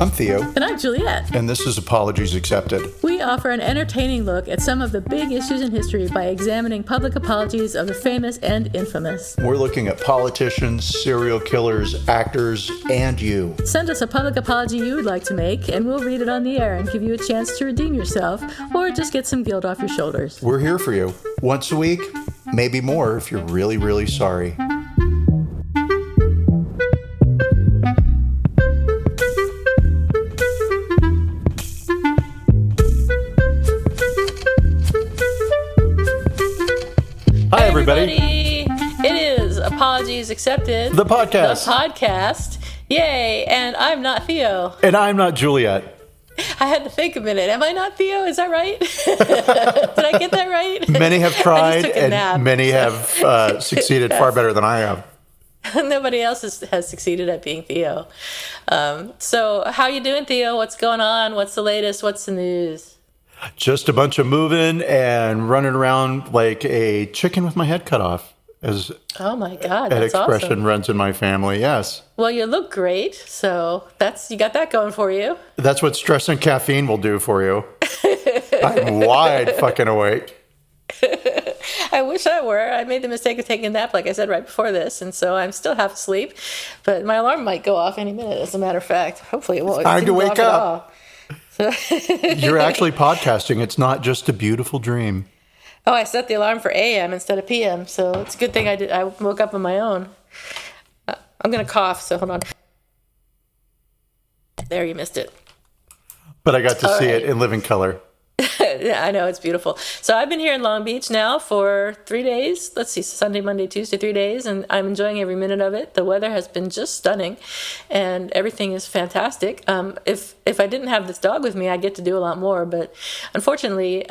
I'm Theo. And I'm Juliet. And this is Apologies Accepted. We offer an entertaining look at some of the big issues in history by examining public apologies of the famous and infamous. We're looking at politicians, serial killers, actors, and you. Send us a public apology you would like to make, and we'll read it on the air and give you a chance to redeem yourself or just get some guilt off your shoulders. We're here for you. Once a week, maybe more if you're really, really sorry. Hi, everybody. It is Apologies Accepted. The podcast. The podcast. Yay. And I'm not Theo. And I'm not Juliet. I had to think a minute. Am I not Theo? Is that right? Did I get that right? Many have tried, and nap, many have succeeded far better than I have. Nobody else has succeeded at being Theo. So how you doing, Theo? What's going on? What's the latest? What's the news? Just a bunch of moving and running around like a chicken with my head cut off, as oh my God, that that's expression awesome. runs in my family. Yes. Well, you look great, so you got that going for you. That's what stress and caffeine will do for you. I'm wide fucking awake. I wish I were. I made the mistake of taking a nap, like I said, right before this, and so I'm still half asleep. But my alarm might go off any minute, as a matter of fact. Hopefully it won't. Time to wake up. So You're actually podcasting. It's not just a beautiful dream. Oh, I set the alarm for AM instead of PM, so it's a good thing I woke up on my own. I'm going to cough, so hold on. There, you missed it. But I got to see it in living color. Yeah, I know, it's beautiful. So I've been here in Long Beach now for 3 days. Let's see, Sunday, Monday, Tuesday, 3 days, and I'm enjoying every minute of it. The weather has been just stunning, and everything is fantastic. If I didn't have this dog with me, I'd get to do a lot more, but unfortunately,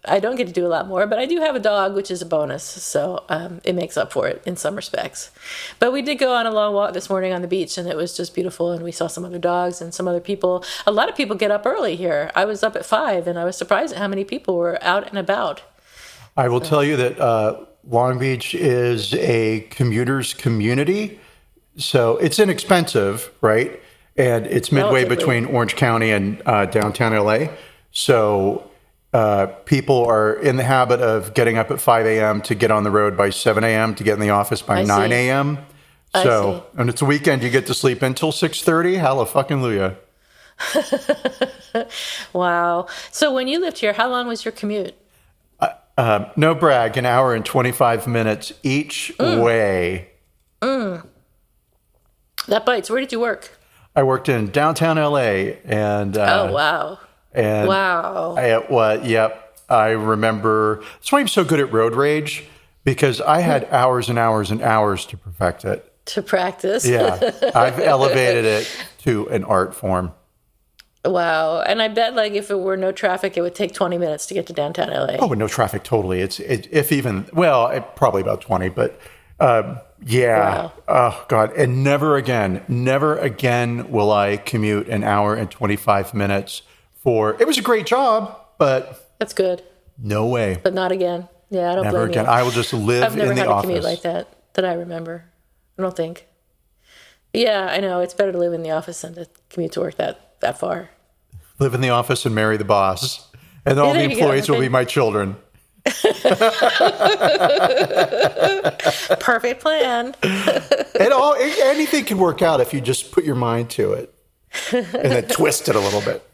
I don't get to do a lot more, but I do have a dog, which is a bonus, so it makes up for it in some respects. But we did go on a long walk this morning on the beach, and it was just beautiful, and we saw some other dogs and some other people. A lot of people get up early here. I was up at 5, and I was surprised at how many people were out and about. I will tell you that Long Beach is a commuter's community, so it's inexpensive, right? And it's midway between Orange County and downtown LA, so people are in the habit of getting up at 5 a.m. to get on the road by 7 a.m. to get in the office by 9 a.m. So, and it's a weekend, you get to sleep until 6:30. Hallelujah. Wow. So when you lived here, how long was your commute? No brag, an hour and 25 minutes each way. That bites. Where did you work? I worked in downtown LA, and oh, wow. And wow. I remember. That's why I'm so good at road rage, because I had hours and hours and hours to perfect it. To practice. Yeah. I've elevated it to an art form. Wow. And I bet like if it were no traffic, it would take 20 minutes to get to downtown LA. Oh, no traffic, totally. Probably about 20, but yeah. Wow. Oh, God. And never again will I commute an hour and 25 minutes it was a great job, but that's good. No way. But not again. Yeah, I don't blame you. Never again. I will just live in the office. I've never had a commute like that I remember. I don't think. Yeah, I know. It's better to live in the office than to commute to work that far. Live in the office and marry the boss. And all the employees will be my children. Perfect plan. Anything can work out if you just put your mind to it. And then twist it a little bit.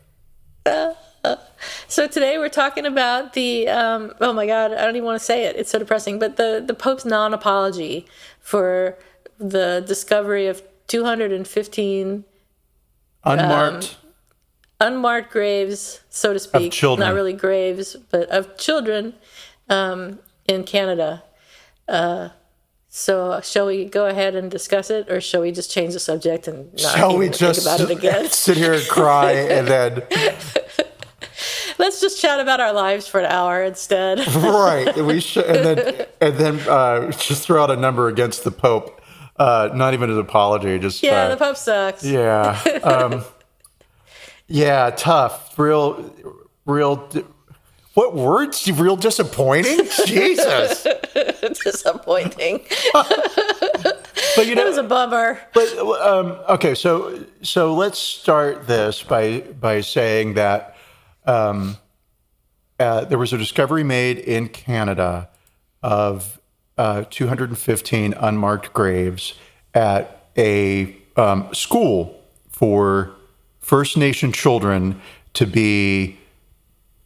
So today we're talking about the, oh my God, I don't even want to say it. It's so depressing. But the Pope's non-apology for the discovery of 215 unmarked graves, so to speak. Of children. Not really graves, but of children in Canada. So shall we go ahead and discuss it, or shall we just change the subject and not think about it again? Sit here and cry and then... Let's just chat about our lives for an hour instead. Right. We should, and then just throw out a number against the Pope. Not even an apology. Just the Pope sucks. Yeah. Yeah. Tough. Real. What words? Real disappointing. Jesus. Disappointing. But That was a bummer. But okay, so let's start this by saying that there was a discovery made in Canada of 215 unmarked graves at a school for First Nation children to be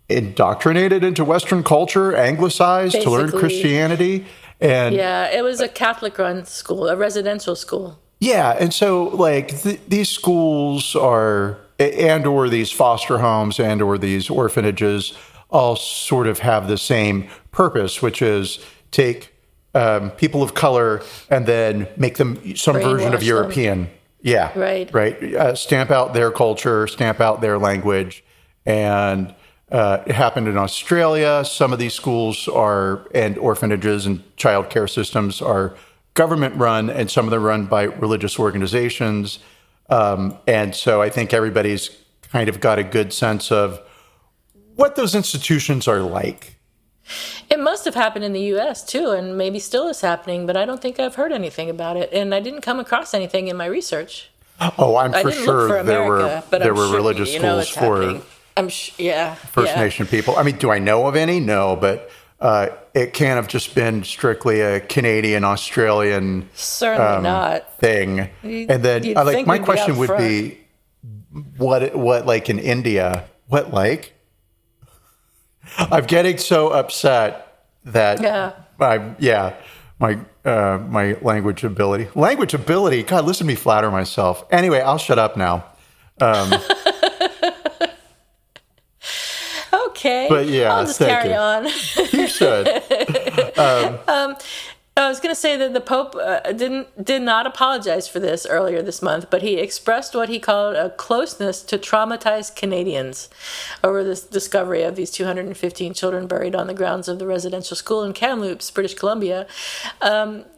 indoctrinated into Western culture, anglicized, to learn Basically. Christianity. And Yeah, it was a Catholic-run school, a residential school. yeah, and so like these schools are, and or these foster homes and or these orphanages all sort of have the same purpose, which is take people of color and then make them some version Brainwash of European. Yeah, right. Stamp out their culture, stamp out their language, and it happened in Australia. Some of these schools are, and orphanages and child care systems are government run, and some of them run by religious organizations. And so I think everybody's kind of got a good sense of what those institutions are like. It must have happened in the U.S. too, and maybe still is happening, but I don't think I've heard anything about it, and I didn't come across anything in my research. Oh, I'm I for didn't sure look for America, but there I'm were sure, religious you know, schools it's for happening. Yeah. First Nation people. I mean, do I know of any? No, but it can't have just been strictly a Canadian, Australian Certainly not. thing. And then You'd like think my we'd be question out would front. be, what like in India? What like? I'm getting so upset that my language ability. God, listen to me flatter myself. Anyway, I'll shut up now. Okay. But yeah, I'll just thank carry you. on. You should. I was going to say that the Pope did not apologize for this earlier this month, but he expressed what he called a closeness to traumatized Canadians over this discovery of these 215 children buried on the grounds of the residential school in Kamloops, British Columbia.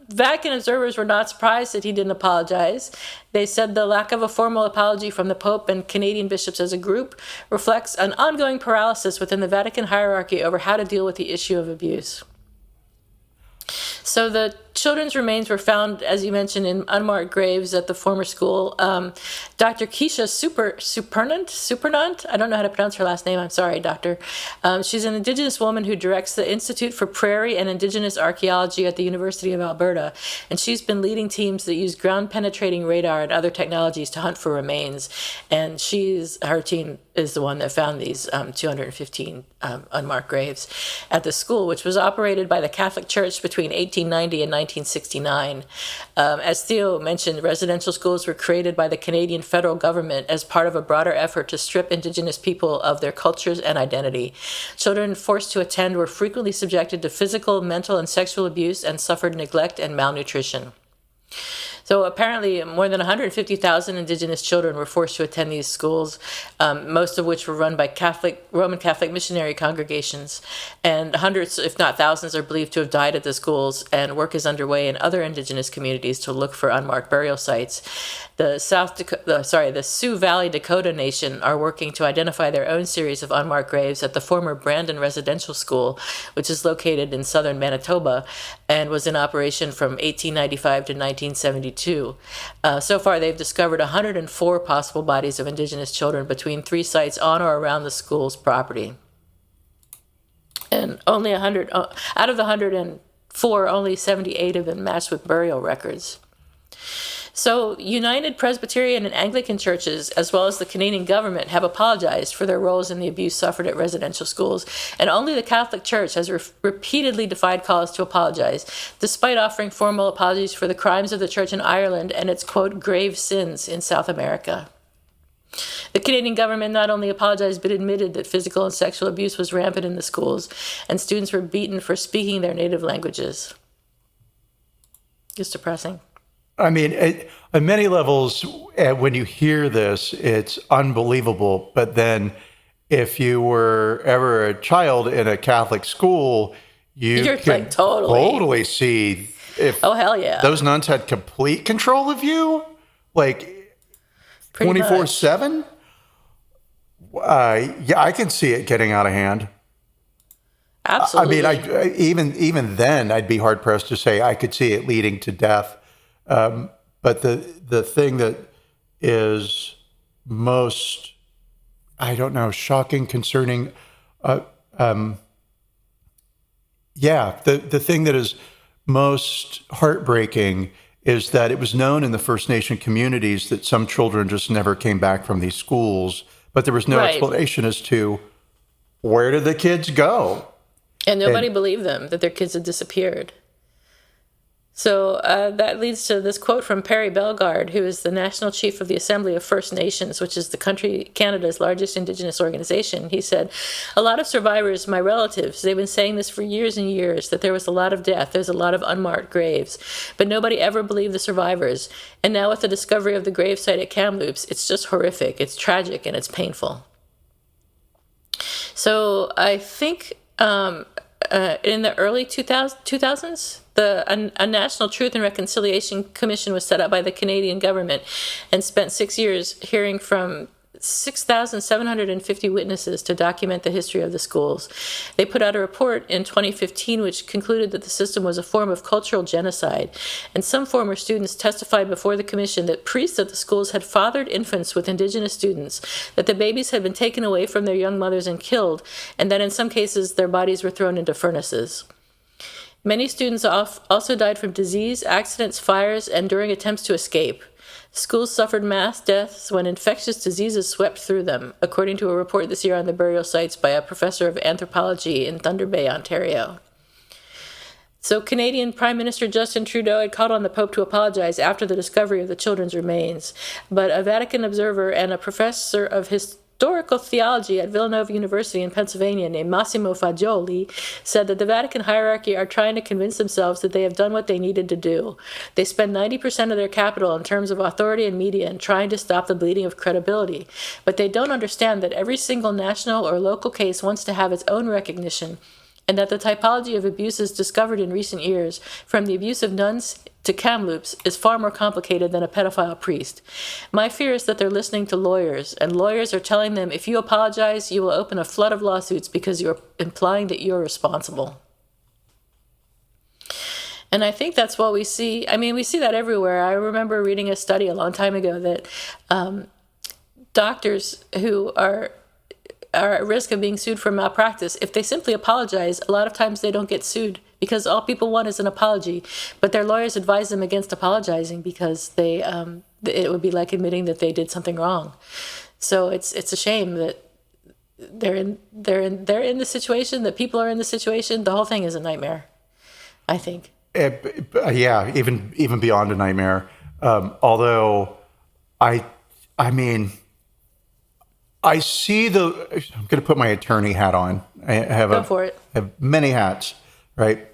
Vatican observers were not surprised that he didn't apologize. They said the lack of a formal apology from the Pope and Canadian bishops as a group reflects an ongoing paralysis within the Vatican hierarchy over how to deal with the issue of abuse. So the children's remains were found, as you mentioned, in unmarked graves at the former school. Dr. Keisha Supernant, I don't know how to pronounce her last name. I'm sorry, doctor. She's an Indigenous woman who directs the Institute for Prairie and Indigenous Archaeology at the University of Alberta. And she's been leading teams that use ground-penetrating radar and other technologies to hunt for remains. And her team is the one that found these 215 unmarked graves at the school, which was operated by the Catholic Church between 1890 and 1969. As Theo mentioned, residential schools were created by the Canadian federal government as part of a broader effort to strip Indigenous people of their cultures and identity. Children forced to attend were frequently subjected to physical, mental, and sexual abuse and suffered neglect and malnutrition. So apparently more than 150,000 Indigenous children were forced to attend these schools, most of which were run by Roman Catholic missionary congregations. And hundreds, if not thousands, are believed to have died at the schools, and work is underway in other Indigenous communities to look for unmarked burial sites. The Sioux Valley Dakota Nation are working to identify their own series of unmarked graves at the former Brandon Residential School, which is located in southern Manitoba and was in operation from 1895 to 1972. So far, they've discovered 104 possible bodies of Indigenous children between 3 sites on or around the school's property. And only 100 out of the 104, only 78 have been matched with burial records. So United Presbyterian and Anglican churches, as well as the Canadian government, have apologized for their roles in the abuse suffered at residential schools, and only the Catholic Church has repeatedly defied calls to apologize, despite offering formal apologies for the crimes of the church in Ireland and its, quote, grave sins in South America. The Canadian government not only apologized, but admitted that physical and sexual abuse was rampant in the schools, and students were beaten for speaking their native languages. It's depressing. I mean, on many levels, when you hear this, it's unbelievable. But then if you were ever a child in a Catholic school, you're can like totally see if hell yeah, those nuns had complete control of you, like 24/7. Yeah, I can see it getting out of hand. Absolutely. I mean, even then, I'd be hard pressed to say I could see it leading to death. But the thing that is most, I don't know, shocking, concerning, the thing that is most heartbreaking is that it was known in the First Nation communities that some children just never came back from these schools, but there was no Right. explanation as to where did the kids go? And nobody And believed them that their kids had disappeared. So that leads to this quote from Perry Bellegarde, who is the National Chief of the Assembly of First Nations, which is the country Canada's largest indigenous organization. He said, "A lot of survivors, my relatives, they've been saying this for years and years, that there was a lot of death, there's a lot of unmarked graves. But nobody ever believed the survivors. And now with the discovery of the gravesite at Kamloops, it's just horrific, it's tragic, and it's painful." So I think in the early 2000s, a National Truth and Reconciliation Commission was set up by the Canadian government and spent 6 years hearing from 6,750 witnesses to document the history of the schools. They put out a report in 2015 which concluded that the system was a form of cultural genocide, and some former students testified before the commission that priests at the schools had fathered infants with Indigenous students, that the babies had been taken away from their young mothers and killed, and that in some cases their bodies were thrown into furnaces. Many students also died from disease, accidents, fires, and during attempts to escape. Schools suffered mass deaths when infectious diseases swept through them, according to a report this year on the burial sites by a professor of anthropology in Thunder Bay, Ontario. So Canadian Prime Minister Justin Trudeau had called on the Pope to apologize after the discovery of the children's remains, but a Vatican observer and a professor of historical theology at Villanova University in Pennsylvania named Massimo Fagioli said that the Vatican hierarchy are trying to convince themselves that they have done what they needed to do. They spend 90% of their capital in terms of authority and media and trying to stop the bleeding of credibility. But they don't understand that every single national or local case wants to have its own recognition, and that the typology of abuses discovered in recent years, from the abuse of nuns to Kamloops, is far more complicated than a pedophile priest. My fear is that they're listening to lawyers, and lawyers are telling them if you apologize, you will open a flood of lawsuits because you're implying that you're responsible. And I think that's what we see. I mean, we see that everywhere. I remember reading a study a long time ago that doctors who are at risk of being sued for malpractice, if they simply apologize, a lot of times they don't get sued because all people want is an apology. But their lawyers advise them against apologizing because it would be like admitting that they did something wrong. So it's a shame that they're in the situation, that people are in the situation. The whole thing is a nightmare, I think. Yeah, even beyond a nightmare. Although I mean, I see I'm going to put my attorney hat on. Go for it. I have many hats, right?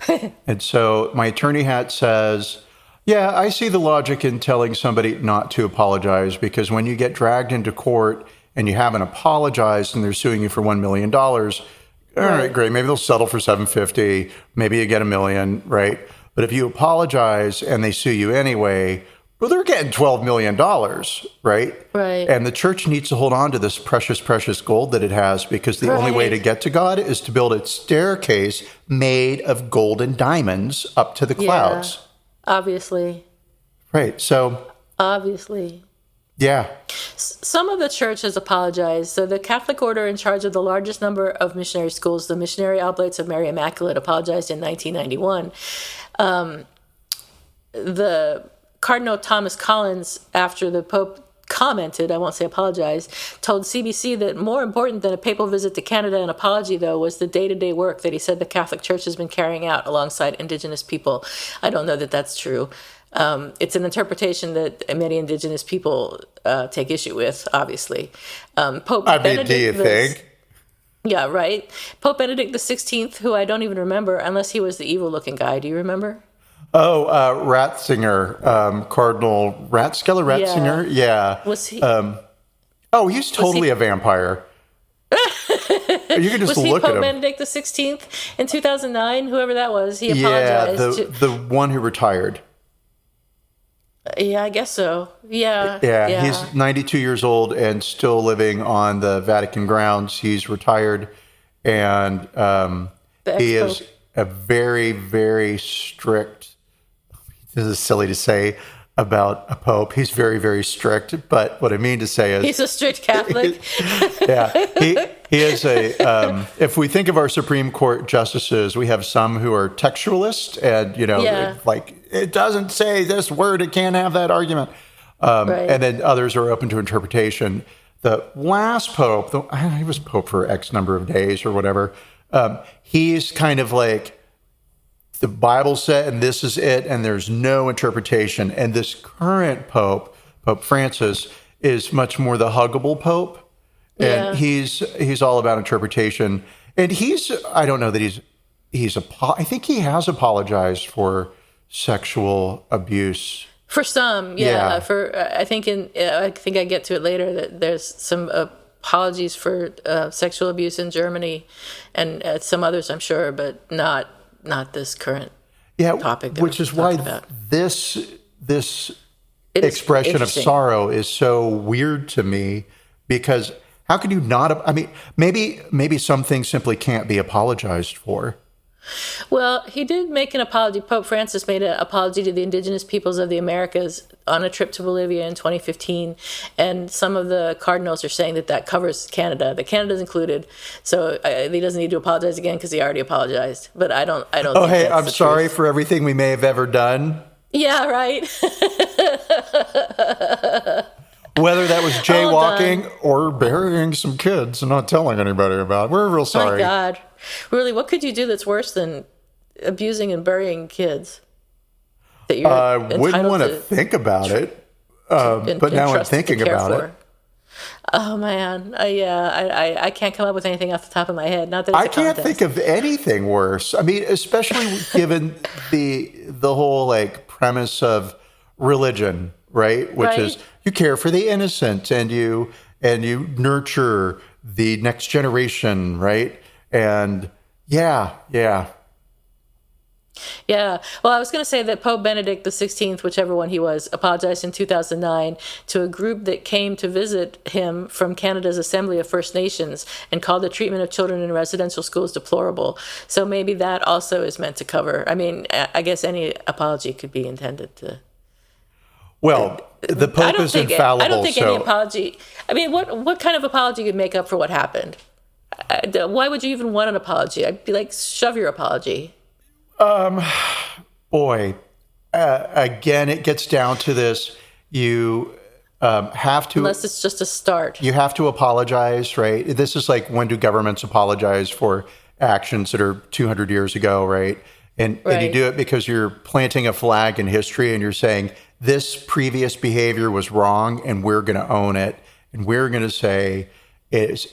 And so my attorney hat says, yeah, I see the logic in telling somebody not to apologize, because when you get dragged into court and you haven't apologized and they're suing you for $1 million, all right, great. Maybe they'll settle for $750. Maybe you get $1 million, right? But if you apologize and they sue you anyway, well, they're getting $12 million, right? Right. And the church needs to hold on to this precious, precious gold that it has, because the only way to get to God is to build a staircase made of gold and diamonds up to the clouds. Obviously. Right. So. Obviously. Yeah. Some of the church has apologized. So the Catholic order in charge of the largest number of missionary schools, the Missionary Oblates of Mary Immaculate, apologized in 1991. The Cardinal Thomas Collins, after the Pope commented, I won't say apologized, told CBC that more important than a papal visit to Canada and apology, though, was the day-to-day work that he said the Catholic Church has been carrying out alongside Indigenous people. I don't know that that's true. It's an interpretation that many Indigenous people take issue with, obviously. Pope Benedict do you think? Yeah, right. Pope Benedict XVI, who I don't even remember, unless he was the evil-looking guy. Do you remember? Oh, Ratzinger, Cardinal Ratzinger. Yeah. Was he? He's totally a vampire. You can just was he look Pope at him. Benedict XVI in 2009? Whoever that was, he apologized. Yeah, the one who retired. Yeah, I guess so. Yeah. Yeah, he's 92 years old and still living on the Vatican grounds. He's retired, and he is a very, very strict, this is silly to say, about a pope. He's very, very strict. But what I mean to say is, He's a strict Catholic. yeah, he is a. If we think of our Supreme Court justices, we have some who are textualists, and like it doesn't say this word, it can't have that argument. Right. And then others are open to interpretation. The last pope, he was pope for X number of days or whatever. He's kind of like, the Bible said, and this is it, and there's no interpretation. And this current pope, Pope Francis, is much more the huggable pope, and he's all about interpretation. And I don't know that I think he has apologized for sexual abuse. For some, yeah. I think I get to it later that there's some apologies for sexual abuse in Germany, and some others, I'm sure, but not this current topic. Which is why this expression of sorrow is so weird to me, because how can you not? I mean, maybe some things simply can't be apologized for. Well, he did make an apology. Pope Francis made an apology to the indigenous peoples of the Americas on a trip to Bolivia in 2015, and some of the cardinals are saying that covers Canada. That Canada's included, so he doesn't need to apologize again because he already apologized. But I don't. Oh, hey, I'm sorry for everything we may have ever done. Yeah, right. Whether that was jaywalking or burying some kids and not telling anybody about it, we're real sorry. Oh my God. Really, what could you do that's worse than abusing and burying kids? That you're wouldn't want to think about it, but now I'm thinking about it. Oh man, I can't come up with anything off the top of my head. Not that it's I can't think of anything worse. I mean, especially given the whole like premise of religion, right? Which is you care for the innocent and you nurture the next generation, right? And yeah. Well, I was going to say that Pope Benedict XVI, whichever one he was, apologized in 2009 to a group that came to visit him from Canada's Assembly of First Nations and called the treatment of children in residential schools deplorable. So maybe that also is meant to cover. I mean, I guess any apology could be intended to. Well, the Pope is infallible. I don't think any apology. I mean, what kind of apology could make up for what happened? Why would you even want an apology? I'd be like, shove your apology. Boy, again, it gets down to this. You have to... Unless it's just a start. You have to apologize, right? This is like, when do governments apologize for actions that are 200 years ago, right? And you do it because you're planting a flag in history and you're saying, this previous behavior was wrong and we're going to own it. And we're going to say... It's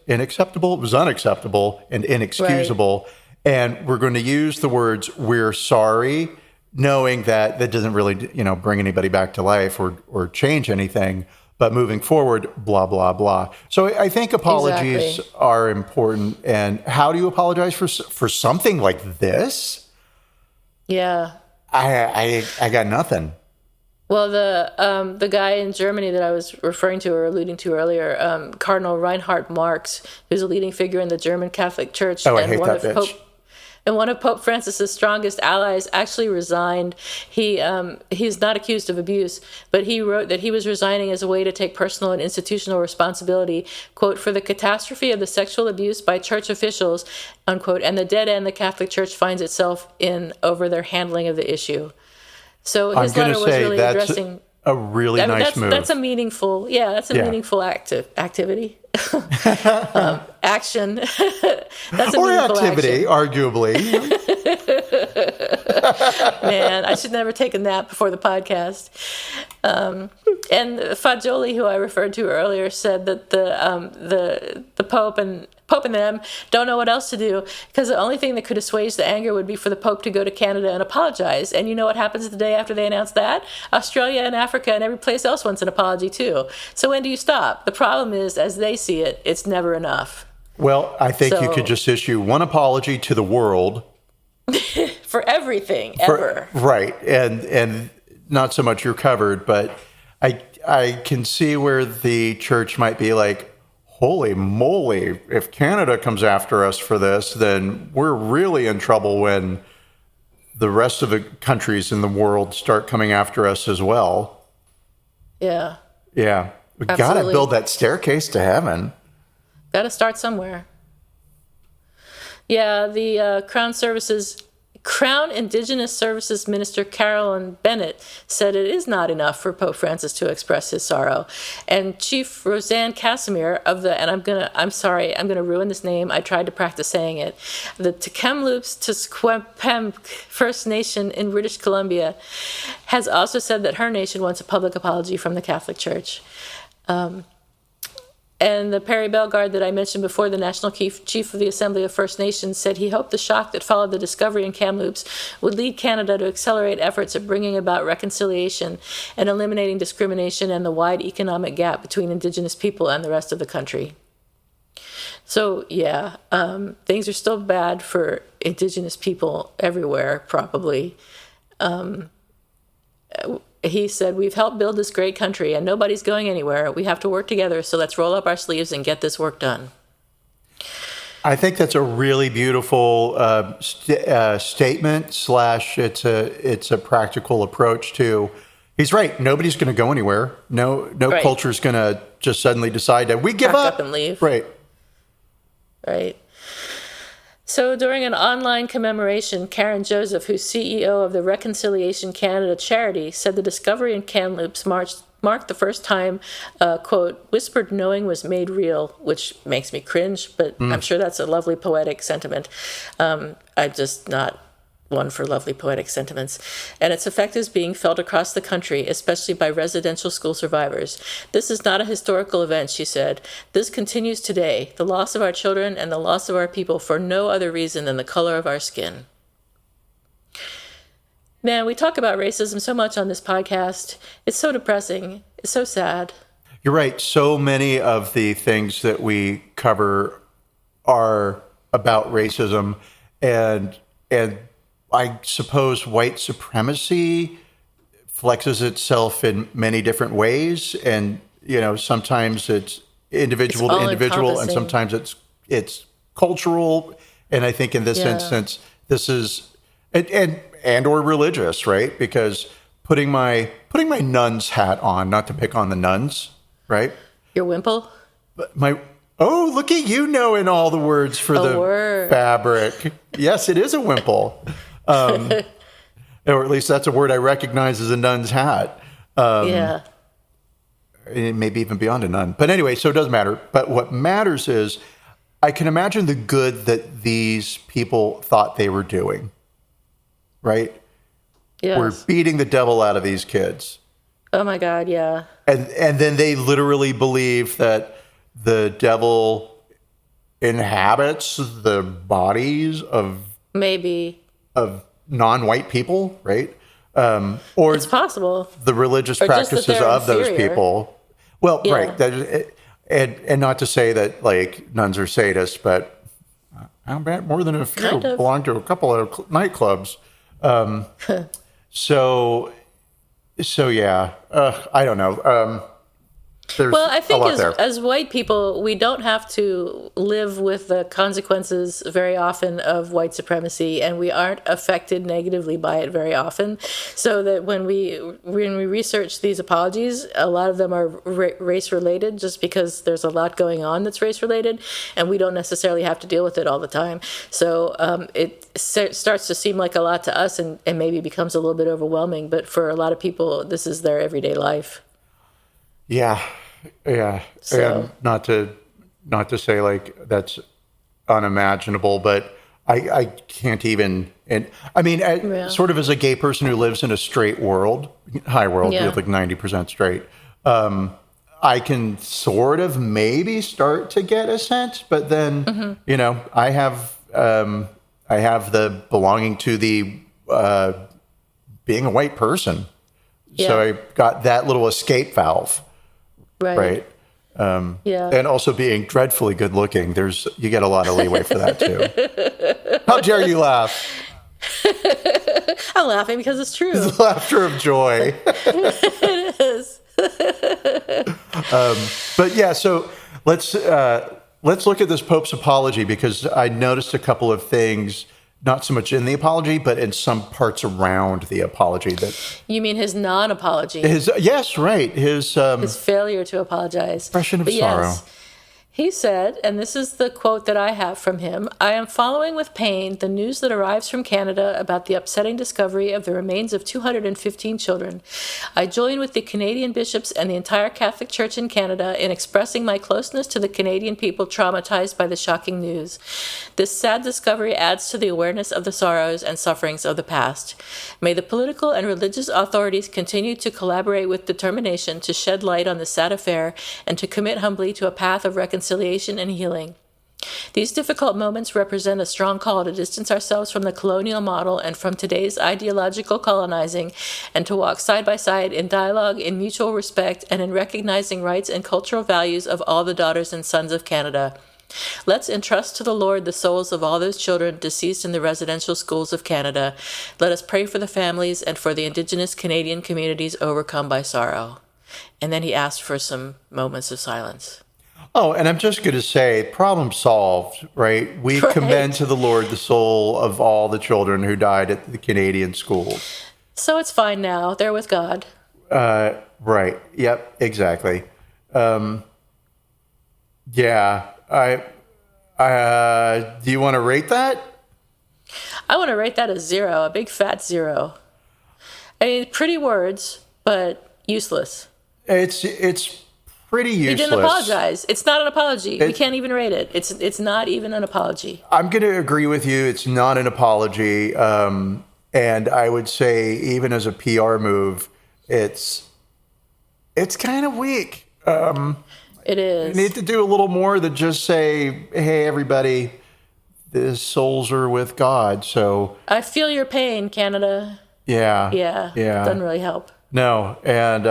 unacceptable, it was unacceptable and inexcusable. Right. And we're going to use the words, we're sorry, knowing that doesn't really, bring anybody back to life or change anything. But moving forward, blah, blah, blah. So I think apologies are important. And how do you apologize for something like this? Yeah. I got nothing. Well, the guy in Germany that I was referring to or alluding to earlier, Cardinal Reinhard Marx, who's a leading figure in the German Catholic Church, I hate that bitch. And one of Pope Francis's strongest allies actually resigned. He's not accused of abuse, but he wrote that he was resigning as a way to take personal and institutional responsibility, quote, for the catastrophe of the sexual abuse by church officials, unquote, and the dead end the Catholic Church finds itself in over their handling of the issue. So his letter was really addressing a really nice move. That's a meaningful, meaningful activity. Action. That's a or meaningful activity, action. Arguably. Man, I should never take a nap before the podcast. And Fagioli, who I referred to earlier, said that the Pope and them don't know what else to do, because the only thing that could assuage the anger would be for the Pope to go to Canada and apologize. And you know what happens the day after they announce that? Australia and Africa and every place else wants an apology too. So when do you stop? The problem is, as they see it, it's never enough. Well, I think you could just issue one apology to the world. For everything, ever. Right. And not so much you're covered, but I can see where the church might be like, holy moly, if Canada comes after us for this, then we're really in trouble when the rest of the countries in the world start coming after us as well. Yeah. Yeah. We got to build that staircase to heaven. Got to start somewhere. Yeah, the Crown Indigenous Services Minister Carolyn Bennett said it is not enough for Pope Francis to express his sorrow. And Chief Roseanne Casimir of the, and I'm gonna ruin this name. I tried to practice saying it. The Tk'emlúps Tezquepem First Nation in British Columbia has also said that her nation wants a public apology from the Catholic Church. And the Perry Bellegarde that I mentioned before, the National Chief of the Assembly of First Nations, said he hoped the shock that followed the discovery in Kamloops would lead Canada to accelerate efforts at bringing about reconciliation and eliminating discrimination and the wide economic gap between Indigenous people and the rest of the country. So, yeah, things are still bad for Indigenous people everywhere, probably. He said, we've helped build this great country and nobody's going anywhere. We have to work together, so let's roll up our sleeves and get this work done. I think that's a really beautiful statement / it's a practical approach to, he's right, nobody's going to go anywhere. No right. Culture's going to just suddenly decide that we give up and leave. Right. So during an online commemoration, Karen Joseph, who's CEO of the Reconciliation Canada charity, said the discovery in Kamloops marked the first time, quote, whispered knowing was made real, which makes me cringe, but I'm sure that's a lovely poetic sentiment. I'm just not one for lovely poetic sentiments. And its effect is being felt across the country, especially by residential school survivors. This is not a historical event, she said. This continues today, the loss of our children and the loss of our people for no other reason than the color of our skin. Man, we talk about racism so much on this podcast. It's so depressing. It's so sad. You're right. So many of the things that we cover are about racism, and I suppose white supremacy flexes itself in many different ways, and sometimes it's individual to individual, and sometimes it's cultural. And I think in this instance, this is and or religious, right? Because putting my nun's hat on, not to pick on the nuns, right? Your wimple? Oh, look at you knowing all the words for the word. Fabric. Yes, it is a wimple. Or at least that's a word I recognize as a nun's hat. Maybe even beyond a nun. But anyway, so it doesn't matter. But what matters is I can imagine the good that these people thought they were doing, right? Yes. We're beating the devil out of these kids. Oh, my God, yeah. And then they literally believe that the devil inhabits the bodies of non-white people, right? Or it's possible. The religious practices of those people. Well, yeah. Right. And not to say that like nuns are sadists, but I bet more than a few belong to a couple of nightclubs. So yeah. I don't know. Well, I think as white people, we don't have to live with the consequences very often of white supremacy, and we aren't affected negatively by it very often. So that when we research these apologies, a lot of them are race related, just because there's a lot going on that's race related, and we don't necessarily have to deal with it all the time. So it starts to seem like a lot to us, and maybe becomes a little bit overwhelming. But for a lot of people, this is their everyday life. Yeah. So. And not to say like that's unimaginable, but I can't even. And I mean, sort of as a gay person who lives in a straight world, high world, like 90% straight, I can sort of maybe start to get a sense, but then I have the belonging to the being a white person, so I got that little escape valve. Right. And also being dreadfully good looking. You get a lot of leeway for that too. How dare you laugh? I'm laughing because it's true. It's laughter of joy. It is. But yeah, so let's look at this Pope's apology, because I noticed a couple of things not so much in the apology, but in some parts around the apology. That You mean his non-apology, yes, right, his his failure to apologize. expression of But sorrow. yes, he said, and this is the quote that I have from him, "I am following with pain the news that arrives from Canada about the upsetting discovery of the remains of 215 children. I join with the Canadian bishops and the entire Catholic Church in Canada in expressing my closeness to the Canadian people traumatized by the shocking news. This sad discovery adds to the awareness of the sorrows and sufferings of the past. May the political and religious authorities continue to collaborate with determination to shed light on this sad affair and to commit humbly to a path of reconciliation and healing. These difficult moments represent a strong call to distance ourselves from the colonial model and from today's ideological colonizing, and to walk side by side in dialogue, in mutual respect, and in recognizing rights and cultural values of all the daughters and sons of Canada. Let's entrust to the Lord the souls of all those children deceased in the residential schools of Canada. Let us pray for the families and for the indigenous Canadian communities overcome by sorrow." And then he asked for some moments of silence. Oh, and I'm just going to say, problem solved, right? We Right. commend to the Lord the soul of all the children who died at the Canadian schools. So it's fine now. They're with God. Right. Yep. Exactly. Yeah. Do you want to rate that? I want to rate that a 0, a big fat 0. I mean, pretty words, but useless. It's pretty useless. He didn't apologize. It's not an apology. We can't even rate it. It's not even an apology. I'm going to agree with you. It's not an apology. And I would say, even as a PR move, it's kind of weak. It is. You need to do a little more than just say, hey, everybody, the souls are with God. So I feel your pain, Canada. yeah. Doesn't really help. No. And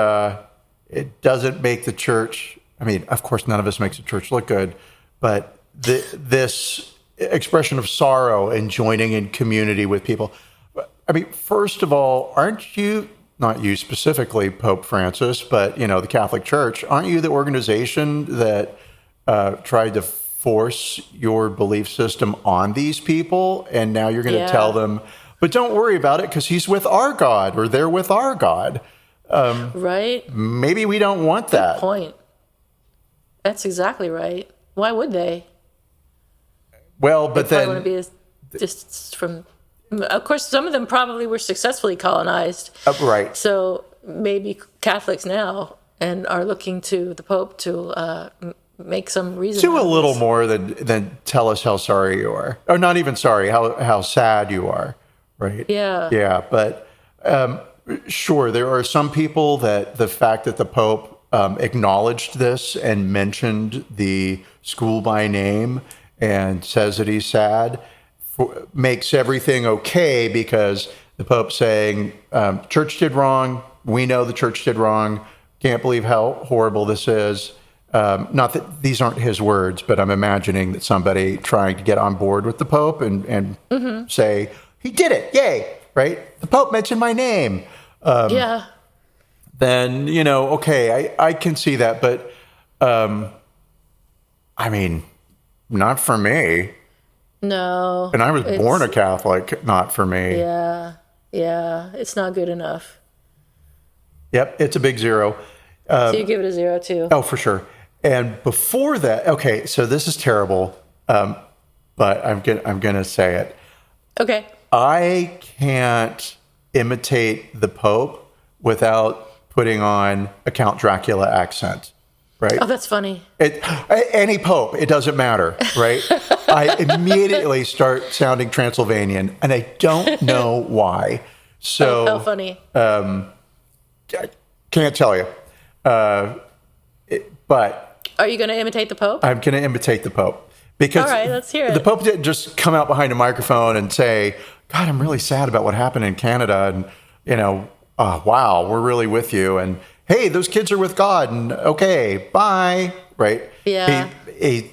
it doesn't make the church, I mean, of course, none of us makes the church look good, but this expression of sorrow and joining in community with people. I mean, first of all, aren't you, not you specifically, Pope Francis, but, the Catholic Church, aren't you the organization that tried to force your belief system on these people? And now you're going to tell them, but don't worry about it because he's with our God, or they're with our God. Right? Maybe we don't want that. Good point. That's exactly right. Why would they? Well, but They then want to be as distance from. Of course, some of them probably were successfully colonized. right. So maybe Catholics now and are looking to the Pope to make some reason. Do a little more than tell us how sorry you are, or not even sorry, how sad you are, right? Yeah. Yeah, but sure, there are some people that the fact that the Pope acknowledged this and mentioned the school by name and says that he's sad makes everything okay, because the Pope's saying, church did wrong. We know the church did wrong. Can't believe how horrible this is. Not that these aren't his words, but I'm imagining that somebody trying to get on board with the Pope and say, he did it. Yay. Right. The Pope mentioned my name. Yeah. Then, okay, I can see that. But, I mean, not for me. No. And I was born a Catholic, not for me. Yeah. It's not good enough. Yep, it's a big 0. So you give it a 0 too. Oh, for sure. And before that, okay, so this is terrible, but I'm gonna say it. Okay. I can't imitate the Pope without putting on a Count Dracula accent. Right. Oh, that's funny. Any Pope, it doesn't matter, right? I immediately start sounding Transylvanian, and I don't know why. So, how funny. I can't tell you. But Are you going to imitate the Pope? I'm going to imitate the Pope. Because all right, let's hear it. The Pope didn't just come out behind a microphone and say, God, I'm really sad about what happened in Canada. And, wow, we're really with you. And, hey, those kids are with God, and okay, bye, right? Yeah. He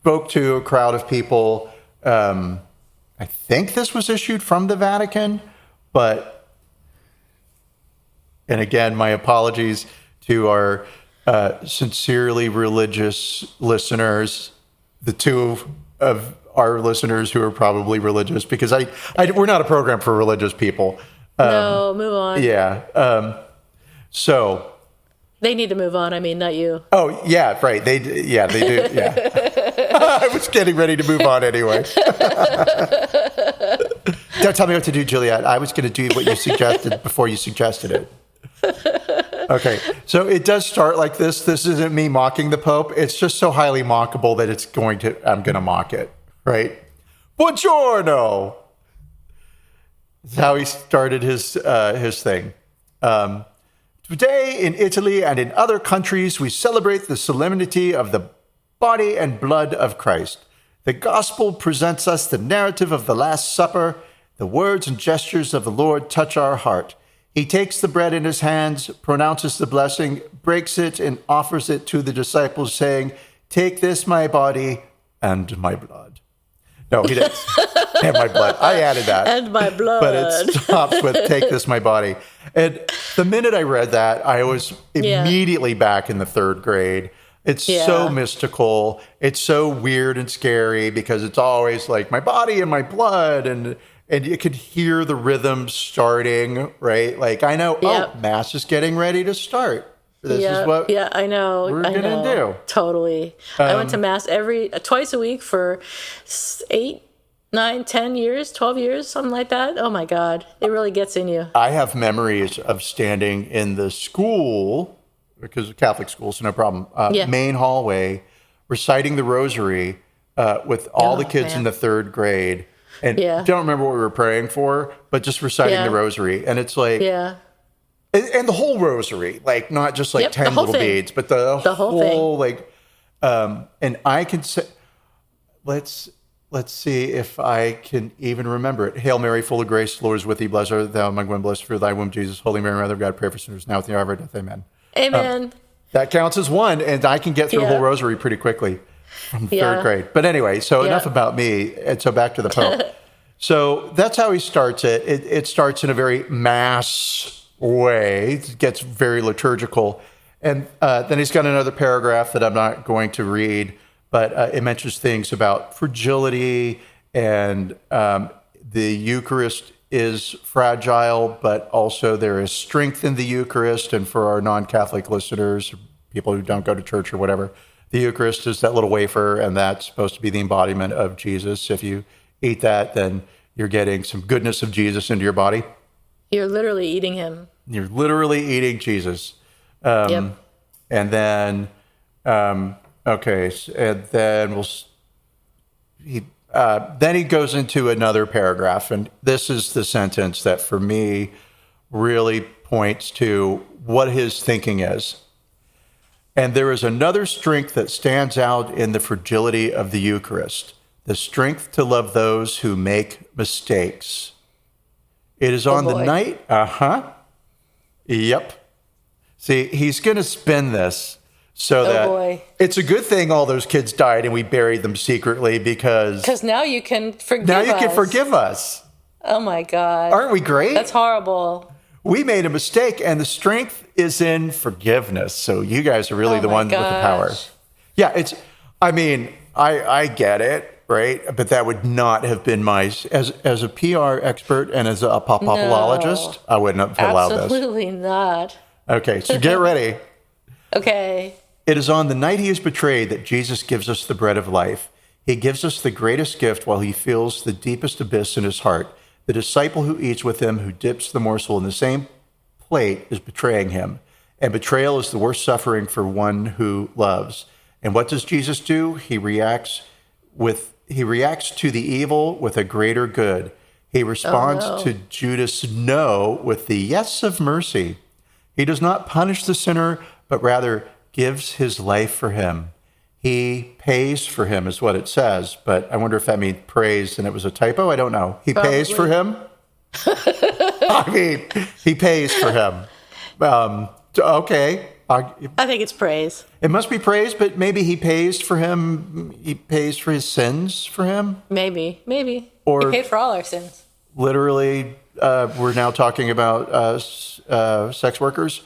spoke to a crowd of people. I think this was issued from the Vatican, but, and again, my apologies to our sincerely religious listeners. The two of our listeners who are probably religious, because we're not a program for religious people. No, move on. Yeah. So they need to move on. I mean, not you. Oh yeah, right. They do. Yeah. I was getting ready to move on anyway. Don't tell me what to do, Juliet. I was going to do what you suggested before you suggested it. Okay, so it does start like this. This isn't me mocking the Pope. It's just so highly mockable that I'm going to mock it, right? Buongiorno! That's how he started his thing. Today in Italy and in other countries, we celebrate the solemnity of the body and blood of Christ. The gospel presents us the narrative of the Last Supper. The words and gestures of the Lord touch our heart. He takes the bread in his hands, pronounces the blessing, breaks it, and offers it to the disciples, saying, "Take this, my body and my blood." No, he didn't. And my blood. I added that. And my blood. But it stops with, "Take this, my body." And the minute I read that, I was immediately back in the third grade. It's so mystical. It's so weird and scary because it's always like my body and my blood, and you could hear the rhythm starting, right? Like, I know, Mass is getting ready to start. This is what I know. we're going to do. Totally. I went to Mass twice a week for 8, 9, 10 years, 12 years, something like that. Oh my God. It really gets in you. I have memories of standing in the school, because of Catholic school, so no problem, main hallway, reciting the rosary with all the kids in the third grade. And don't remember what we were praying for, but just reciting the rosary. And it's like, and the whole rosary, like not just like 10 little beads, but the whole thing. Like, and I can say, let's see if I can even remember it. Hail Mary, full of grace, the Lord is with thee. Blessed art thou among women, blessed fruit of thy womb, Jesus. Holy Mary, Mother of God, pray for sinners now at the hour of our death. Amen. Amen. That counts as one, and I can get through the whole rosary pretty quickly. From third grade. But anyway, so enough about me. And so back to the Pope. So that's how he starts it. It starts in a very mass way. It gets very liturgical. And then he's got another paragraph that I'm not going to read, but it mentions things about fragility and the Eucharist is fragile, but also there is strength in the Eucharist. And for our non-Catholic listeners, people who don't go to church or whatever, the Eucharist is that little wafer, and that's supposed to be the embodiment of Jesus. If you eat that, then you're getting some goodness of Jesus into your body. You're literally eating him. You're literally eating Jesus. And then, and then then he goes into another paragraph, and this is the sentence that for me really points to what his thinking is. And there is another strength that stands out in the fragility of the Eucharist, the strength to love those who make mistakes. It is on the night. Yep. See, he's going to spin this so that it's a good thing all those kids died and we buried them secretly because now you can forgive us. Oh my God. Aren't we great? That's horrible. We made a mistake, and the strength is in forgiveness. So you guys are really the ones with the power. Yeah, I get it, right? But that would not have been as a PR expert and as a apologist, I wouldn't have allowed this. Absolutely not. Okay, so get ready. Okay. It is on the night he is betrayed that Jesus gives us the bread of life. He gives us the greatest gift while he feels the deepest abyss in his heart. The disciple who eats with him, who dips the morsel in the same plate, is betraying him. And betrayal is the worst suffering for one who loves. And what does Jesus do? He reacts to the evil with a greater good. He responds to Judas' no with the yes of mercy. He does not punish the sinner, but rather gives his life for him. He pays for him is what it says, but I wonder if that means praise and it was a typo. I don't know. He pays for him. He pays for him. Okay. I think it's praise. It must be praise, but maybe he pays for him. He pays for his sins for him. Maybe. Or he paid for all our sins. Literally, we're now talking about sex workers.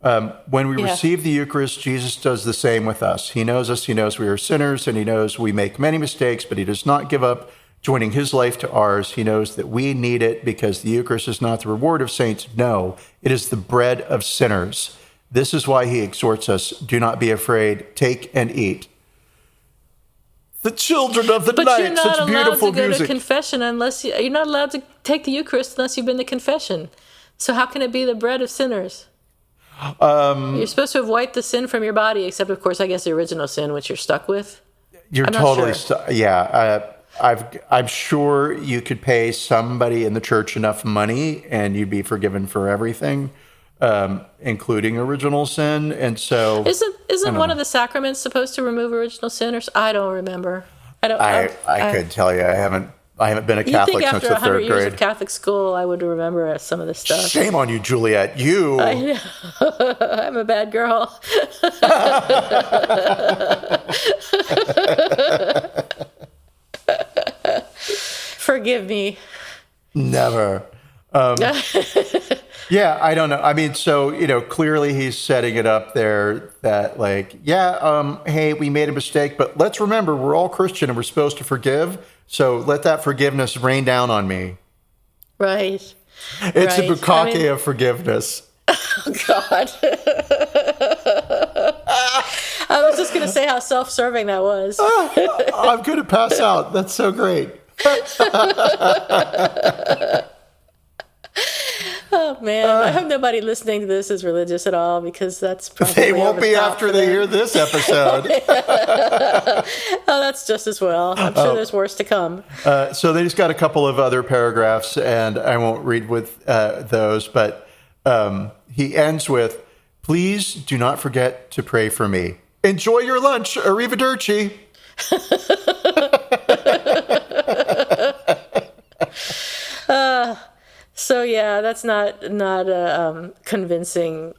When we Yeah. receive the Eucharist, Jesus does the same with us. He knows us, he knows we are sinners, and he knows we make many mistakes, but he does not give up joining his life to ours. He knows that we need it because the Eucharist is not the reward of saints. No, it is the bread of sinners. This is why he exhorts us, do not be afraid, take and eat. The children of the But night, you're not such allowed beautiful to go music. to confession unless you're not allowed to take the Eucharist unless you've been to confession. So how can it be the bread of sinners? You're supposed to have wiped the sin from your body, except of course, I guess the original sin, which you're stuck with. You're I'm not totally, sure. I'm sure you could pay somebody in the church enough money and you'd be forgiven for everything, including original sin. And so, Isn't one of the sacraments supposed to remove original sin? Or I don't remember. I could tell you, I haven't been a You Catholic think since after the 100 third years grade. of Catholic school, I would remember some of this stuff. Shame on you, Juliet. You. I know. I'm a bad girl. Forgive me. Never. Yeah, I don't know. I mean, so, clearly he's setting it up there that hey, we made a mistake, but let's remember we're all Christian and we're supposed to forgive. So let that forgiveness rain down on me. Right. It's Right. a bukkake of forgiveness. Oh, God. I was just going to say how self-serving that was. I'm going to pass out. That's so great. Oh, man. I hope nobody listening to this is religious at all, because that's probably They won't over be the top after for they them. hear this episode. Oh, that's just as well. I'm sure there's worse to come. So they just got a couple of other paragraphs, and I won't read with those, but he ends with, please do not forget to pray for me. Enjoy your lunch. Arrivederci. So, yeah, that's not a convincing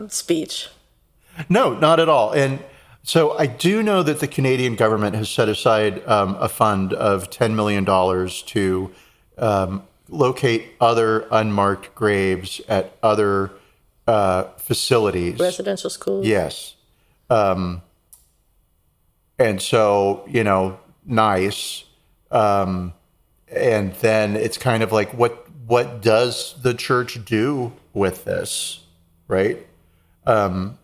speech. No, not at all. And so I do know that the Canadian government has set aside a fund of $10 million to locate other unmarked graves at other facilities. Residential schools. Yes. And so, nice. And then it's kind of like, what does the church do with this? Right. And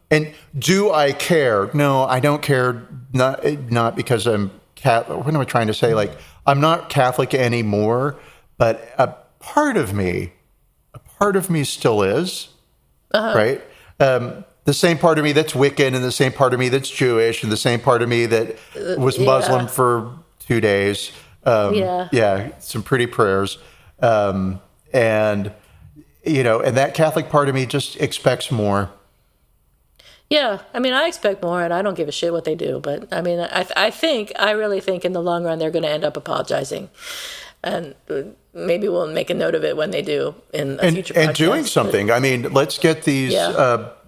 do I care? No, I don't care. Not because I'm Catholic. What am I trying to say? Like, I'm not Catholic anymore, but a part of me still is, right? The same part of me that's Wiccan, and the same part of me that's Jewish, and the same part of me that was Muslim for 2 days. Yeah, some pretty prayers. And that Catholic part of me just expects more. Yeah, I mean, I expect more, and I don't give a shit what they do. But I mean, I really think in the long run they're going to end up apologizing, and maybe we'll make a note of it when they do in a future podcast. And doing something. I mean, let's get these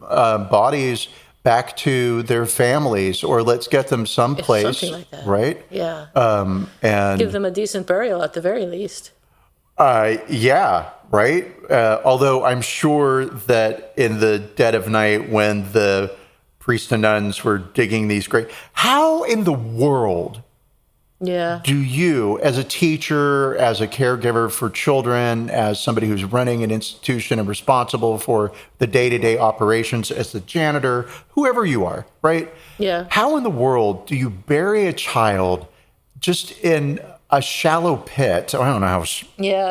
bodies back to their families, or let's get them someplace, something like that. Right? Yeah, and give them a decent burial at the very least. Yeah, right. Although I'm sure that in the dead of night, when the priests and nuns were digging these graves, how in the world do you, as a teacher, as a caregiver for children, as somebody who's running an institution and responsible for the day-to-day operations, as the janitor, whoever you are, right? Yeah. How in the world do you bury a child just in a shallow pit? I don't know how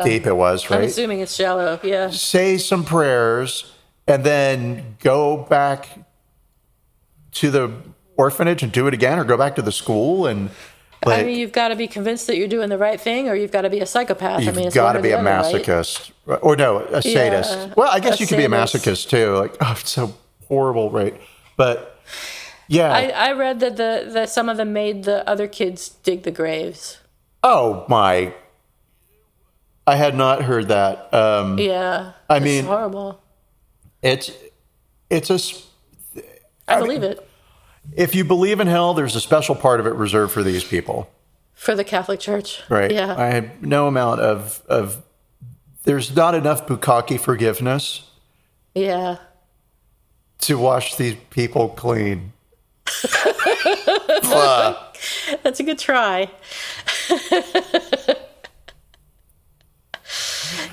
deep it was, right? I'm assuming it's shallow, yeah. Say some prayers and then go back to the orphanage and do it again, or go back to the school and... I mean, you've got to be convinced that you're doing the right thing, or you've got to be a psychopath. You've it's got one to or be the a other, right? masochist. Or no, a sadist. Well, I guess you could be a masochist too. Like, oh, it's so horrible, right? But yeah. I read that some of them made the other kids dig the graves. Oh my. I had not heard that. Yeah. I mean, it's horrible. I believe it. If you believe in hell, there's a special part of it reserved for these people. For the Catholic Church. Right. Yeah. I have no amount of there's not enough bukkake forgiveness. Yeah. to wash these people clean. That's a good try.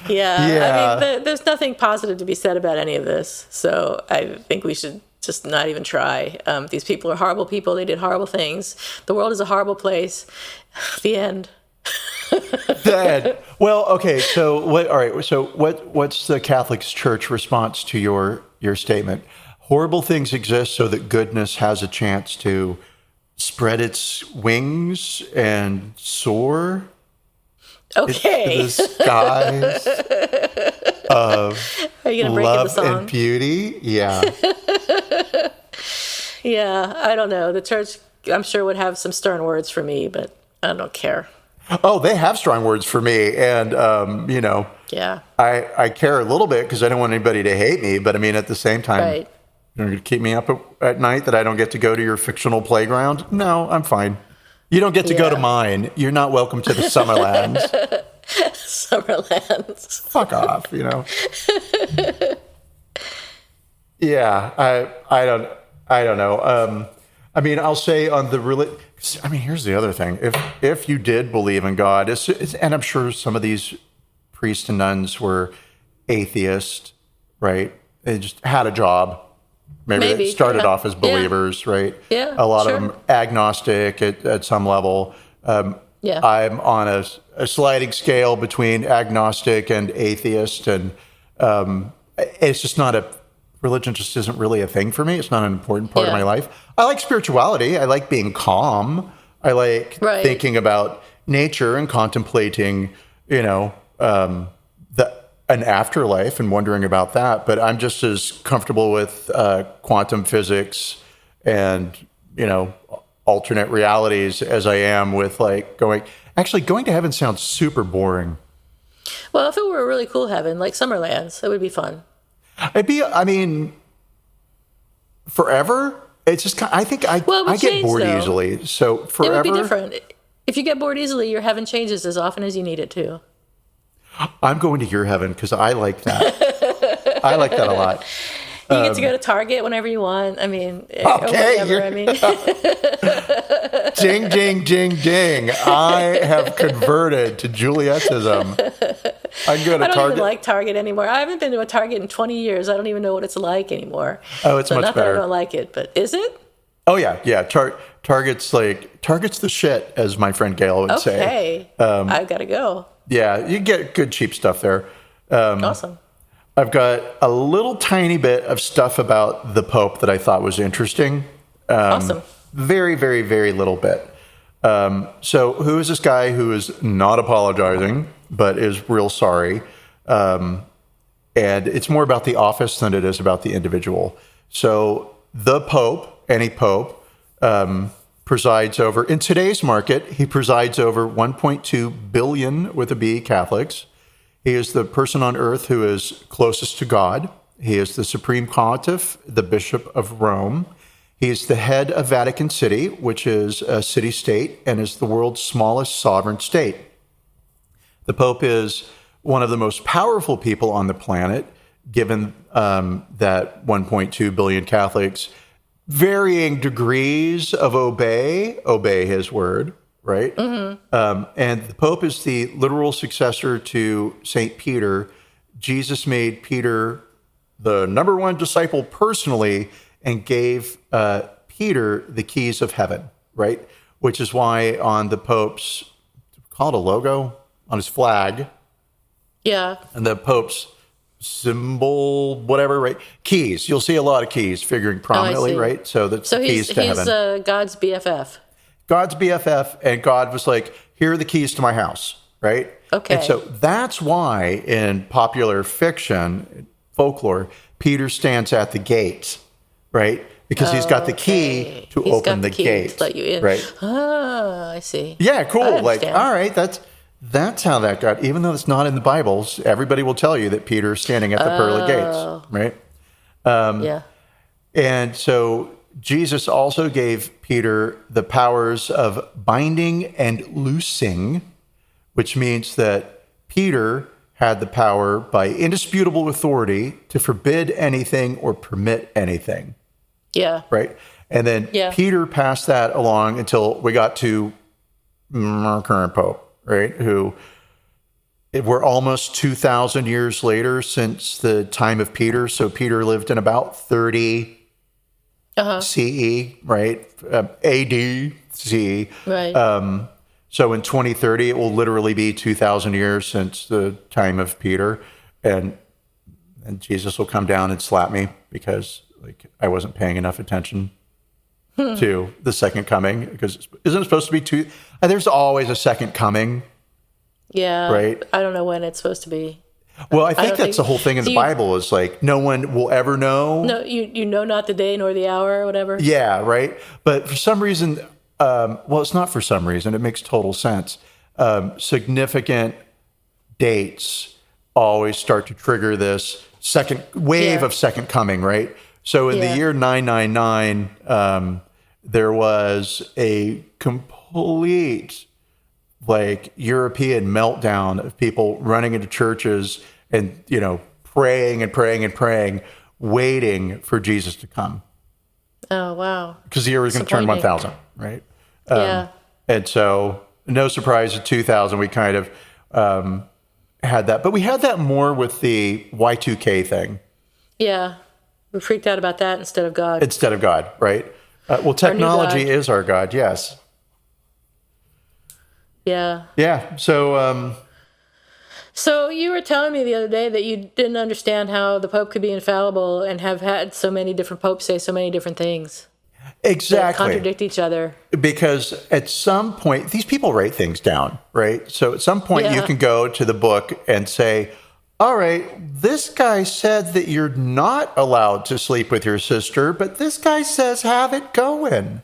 Yeah. I mean, there's nothing positive to be said about any of this. So I think we should just not even try. These people are horrible people. They did horrible things. The world is a horrible place. The end. Dad. Well, okay. So what? All right. So what's the Catholic Church response to your statement? Horrible things exist so that goodness has a chance to spread its wings and soar Okay. into the skies of Are you gonna break into love song? and beauty. Yeah. Yeah. I don't know. The church, I'm sure, would have some stern words for me, but I don't care. Oh, they have strong words for me, and Yeah. I care a little bit because I don't want anybody to hate me. But I mean, at the same time, Right. you're going to keep me up at night that I don't get to go to your fictional playground? No, I'm fine. You don't get to go to Yeah. mine. You're not welcome to the Summerlands. Summerlands. Fuck off, Yeah, I don't know. I mean, I'll say on the here's the other thing. If you did believe in God, and I'm sure some of these priests and nuns were atheists, right? They just had a job. Maybe they started off as believers, right? Yeah, a lot sure. of them agnostic at some level. Yeah. I'm on a sliding scale between agnostic and atheist, and it's just not religion just isn't really a thing for me. It's not an important part of my life. I like spirituality. I like being calm. I like thinking about nature and contemplating, an afterlife and wondering about that. But I'm just as comfortable with quantum physics and, alternate realities as I am with going to heaven sounds super boring. Well, if it were a really cool heaven, like Summerlands, it would be fun. Forever. It's just, I think I get bored easily. So forever. It would be different. If you get bored easily, your heaven changes as often as you need it to. I'm going to your heaven because I like that. I like that a lot. You get to go to Target whenever you want. I mean, Okay, whatever. I mean, ding, ding, ding, ding. I have converted to Julietism. I can go to I don't Target. even like Target anymore. I haven't been to a Target in 20 years. I don't even know what it's like anymore. Oh, it's much not better. That I don't like it, but is it? Oh yeah. Target's the shit, as my friend Gail would say. Okay, I've got to go. Yeah, you get good cheap stuff there. Awesome. I've got a little tiny bit of stuff about the Pope that I thought was interesting. Awesome. Very, very, very little bit. So who is this guy who is not apologizing, but is real sorry? And it's more about the office than it is about the individual. So the Pope, any Pope, presides over, in today's market, he presides over 1.2 billion, with a B, Catholics. He is the person on earth who is closest to God. He is the supreme pontiff, the Bishop of Rome. He is the head of Vatican City, which is a city-state and is the world's smallest sovereign state. The Pope is one of the most powerful people on the planet, given that 1.2 billion Catholics, varying degrees of obey his word, right? Mm-hmm. And the Pope is the literal successor to St. Peter. Jesus made Peter the number one disciple personally and gave Peter the keys of heaven, right? Which is why on the Pope's, call it a logo, on his flag, and the Pope's symbol, whatever, right? Keys. You'll see a lot of keys figuring prominently, right? So that's the keys to heaven. So he's God's BFF. God's BFF, and God was like, here are the keys to my house, right? Okay. And so that's why in popular fiction, folklore, Peter stands at the gate, right? Because he's got the key to open the gate. To let you in. Right. Ah, I see. Yeah, cool. I Like, understand. all right, that's how that got, even though it's not in the Bibles, everybody will tell you that Peter's standing at the pearly gates, right? Yeah. And so Jesus also gave Peter the powers of binding and loosing, which means that Peter had the power by indisputable authority to forbid anything or permit anything. Yeah. Right. And then Peter passed that along until we got to our current Pope, right? Who we're almost 2,000 years later since the time of Peter. So Peter lived in about 30 CE, right? AD, CE. Right. So in 2030, it will literally be 2,000 years since the time of Peter. And Jesus will come down and slap me because like I wasn't paying enough attention to the second coming. Because isn't it supposed to be two? There's always a second coming. Yeah. Right. I don't know when it's supposed to be. Well, I think that's the whole thing in the Bible is like no one will ever know. No, you know not the day nor the hour or whatever. Yeah, right. But for some reason, well, it's not for some reason. It makes total sense. Significant dates always start to trigger this second wave of second coming, right? So in the year 999, there was a complete like European meltdown of people running into churches and, you know, praying and praying and praying, waiting for Jesus to come. Oh, wow. Because the year was going to turn 1,000, right? Yeah. And so no surprise in 2000, we kind of had that. But we had that more with the Y2K thing. Yeah. We freaked out about that instead of God. Instead of God, right? Well, technology is our God, yes. Yeah. Yeah. So, so you were telling me the other day that you didn't understand how the Pope could be infallible and have had so many different popes say so many different things. Exactly. That contradict each other. Because at some point, these people write things down, right? So at some point you can go to the book and say, all right, this guy said that you're not allowed to sleep with your sister, but this guy says have it going.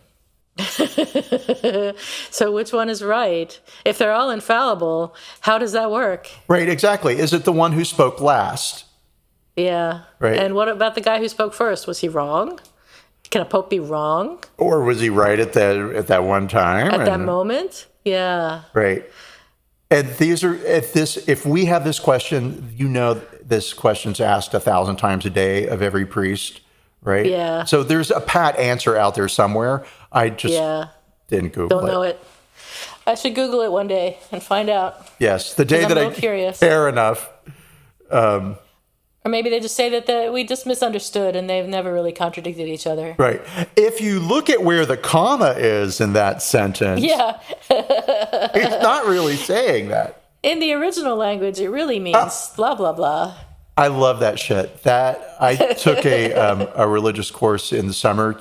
So which one is right? If they're all infallible, how does that work? Right, exactly. Is it the one who spoke last? Yeah. Right. And what about the guy who spoke first? Was he wrong? Can a pope be wrong? Or was he right at that one time? At that moment? Yeah. Right. And these are if we have this question, you know, this question's asked 1,000 times a day of every priest, right? Yeah. So there's a pat answer out there somewhere. I just didn't Google Don't know it. I should Google it one day and find out. Yes, the day that I'm curious. Fair enough. Or maybe they just say that we just misunderstood and they've never really contradicted each other. Right. If you look at where the comma is in that sentence, it's not really saying that. In the original language, it really means blah, blah, blah. I love that shit. That I took a religious course in the summer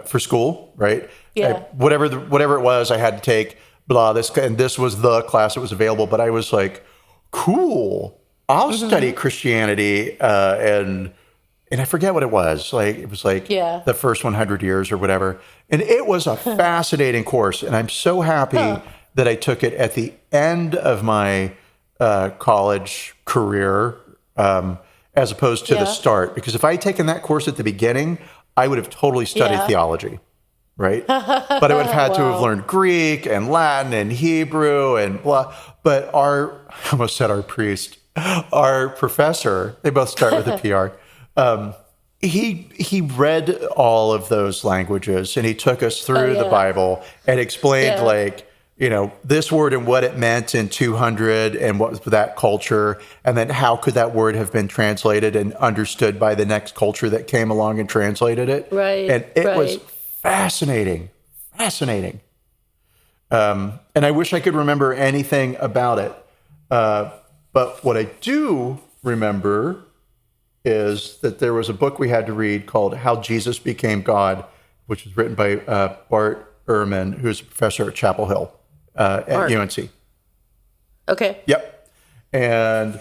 for school, right? Yeah. Whatever it was, I had to take blah this, and this was the class that was available. But I was like, cool. I'll study Christianity, and I forget what it was. Like it was like the first 100 years or whatever, and it was a fascinating course. And I'm so happy that I took it at the end of my college career, as opposed to the start. Because if I had taken that course at the beginning, I would have totally studied theology, right? But I would have had to have learned Greek and Latin and Hebrew and blah. But I almost said our priest. Our professor, they both start with a PR. He read all of those languages and he took us through the Bible and explained like, you know, this word and what it meant in 200 and what was that culture. And then how could that word have been translated and understood by the next culture that came along and translated it. Right. And it was fascinating. And I wish I could remember anything about it. But what I do remember is that there was a book we had to read called How Jesus Became God, which was written by Bart Ehrman, who's a professor at Chapel Hill at UNC. Okay. Yep. And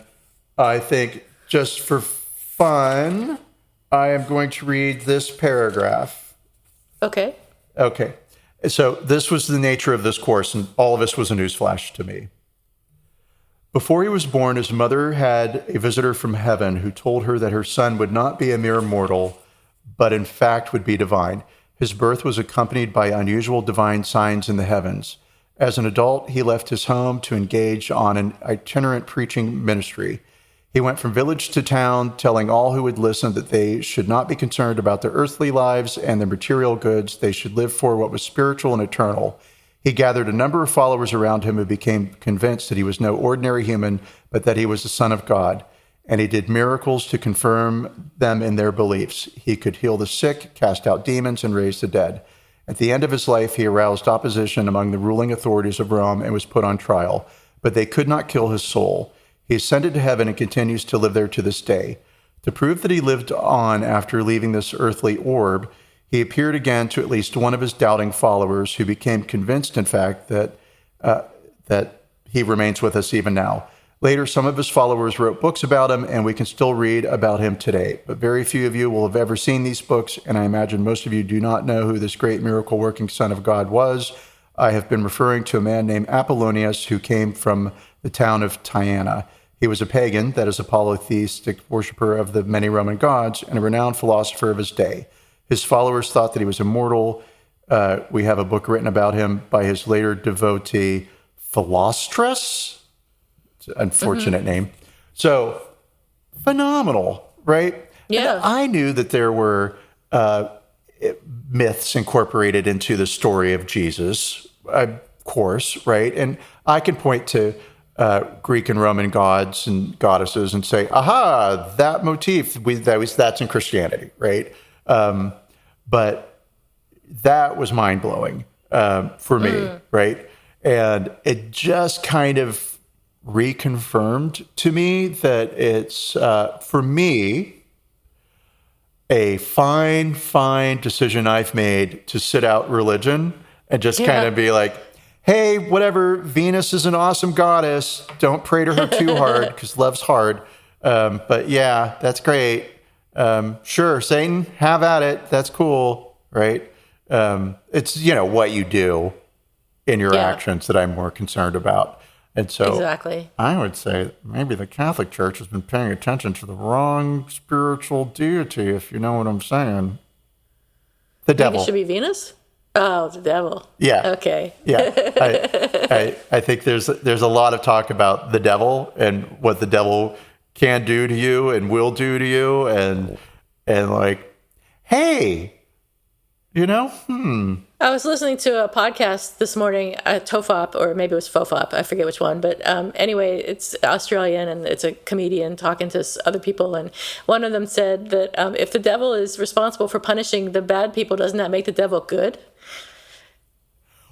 I think just for fun, I am going to read this paragraph. Okay. So this was the nature of this course, and all of this was a newsflash to me. Before he was born, his mother had a visitor from heaven who told her that her son would not be a mere mortal, but in fact would be divine. His birth was accompanied by unusual divine signs in the heavens. As an adult, he left his home to engage on an itinerant preaching ministry. He went from village to town, telling all who would listen that they should not be concerned about their earthly lives and their material goods. They should live for what was spiritual and eternal. He gathered a number of followers around him who became convinced that he was no ordinary human, but that he was the Son of God. And he did miracles to confirm them in their beliefs. He could heal the sick, cast out demons, and raise the dead. At the end of his life, he aroused opposition among the ruling authorities of Rome and was put on trial, but they could not kill his soul. He ascended to heaven and continues to live there to this day. To prove that he lived on after leaving this earthly orb, he appeared again to at least one of his doubting followers, who became convinced, in fact, that he remains with us even now. Later, some of his followers wrote books about him, and we can still read about him today. But very few of you will have ever seen these books, and I imagine most of you do not know who this great miracle-working Son of God was. I have been referring to a man named Apollonius, who came from the town of Tyana. He was a pagan, that is, a polytheistic worshiper of the many Roman gods, and a renowned philosopher of his day. His followers thought that he was immortal. We have a book written about him by his later devotee, Philostratus. It's an unfortunate name. So, phenomenal, right? Yeah. And I knew that there were myths incorporated into the story of Jesus, of course, right? And I can point to Greek and Roman gods and goddesses and say, aha, that motif, that's in Christianity, right? But that was mind-blowing for me, right? And it just kind of reconfirmed to me that it's, for me, a fine decision I've made to sit out religion and just kind of be like, hey, whatever, Venus is an awesome goddess. Don't pray to her too hard because love's hard. But yeah, that's great. Sure, Satan, have at it. That's cool, right? It's, what you do in your actions that I'm more concerned about. And so exactly. I would say maybe the Catholic Church has been paying attention to the wrong spiritual deity, if you know what I'm saying. The devil. Think it should be Venus? Oh, the devil. Yeah. Okay. Yeah. I think there's a lot of talk about the devil and what the devil can do to you and will do to you, and like, hey, I was listening to a podcast this morning, Tofop, or maybe it was Fofop, I forget which one, but anyway, it's Australian and it's a comedian talking to other people, and one of them said that if the devil is responsible for punishing the bad people, doesn't that make the devil good?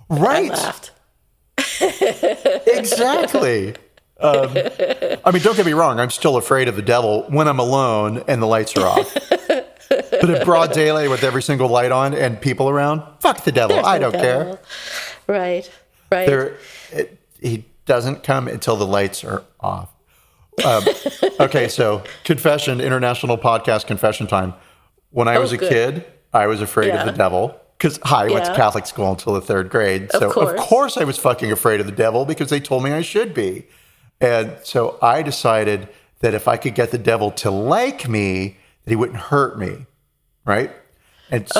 Right. I laughed. Exactly. Don't get me wrong. I'm still afraid of the devil when I'm alone and the lights are off. But in broad daylight with every single light on and people around, fuck the devil. I don't care. Right. He doesn't come until the lights are off. Okay, so confession, international podcast confession time. When I was a kid, I was afraid of the devil. Because I went to Catholic school until the third grade. So, of course, I was fucking afraid of the devil because they told me I should be. And so I decided that if I could get the devil to like me, that he wouldn't hurt me. Right? And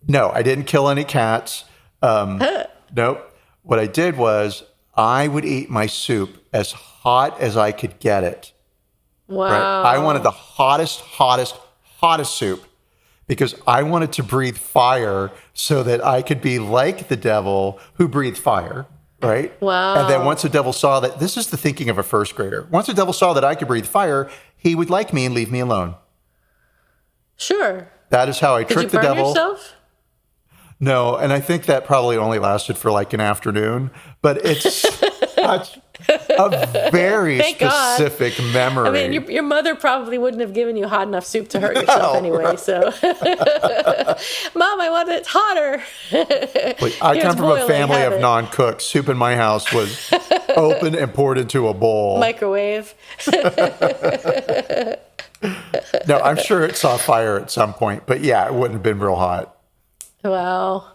no, I didn't kill any cats. Nope. What I did was I would eat my soup as hot as I could get it. Wow. Right? I wanted the hottest soup. Because I wanted to breathe fire so that I could be like the devil who breathed fire, right? Wow. And then once the devil saw that, this is the thinking of a first grader. Once the devil saw that I could breathe fire, he would like me and leave me alone. Sure. That is how I tricked the devil. Did you burn yourself? No, and I think that probably only lasted for like an afternoon. But it's such a very specific memory. I mean, your mother probably wouldn't have given you hot enough soup to hurt yourself anyway. So, Mom, I want it hotter. I come from a family of non-cooks. Soup in my house was opened and poured into a bowl. Microwave. No, I'm sure it saw fire at some point, but yeah, it wouldn't have been real hot. Wow.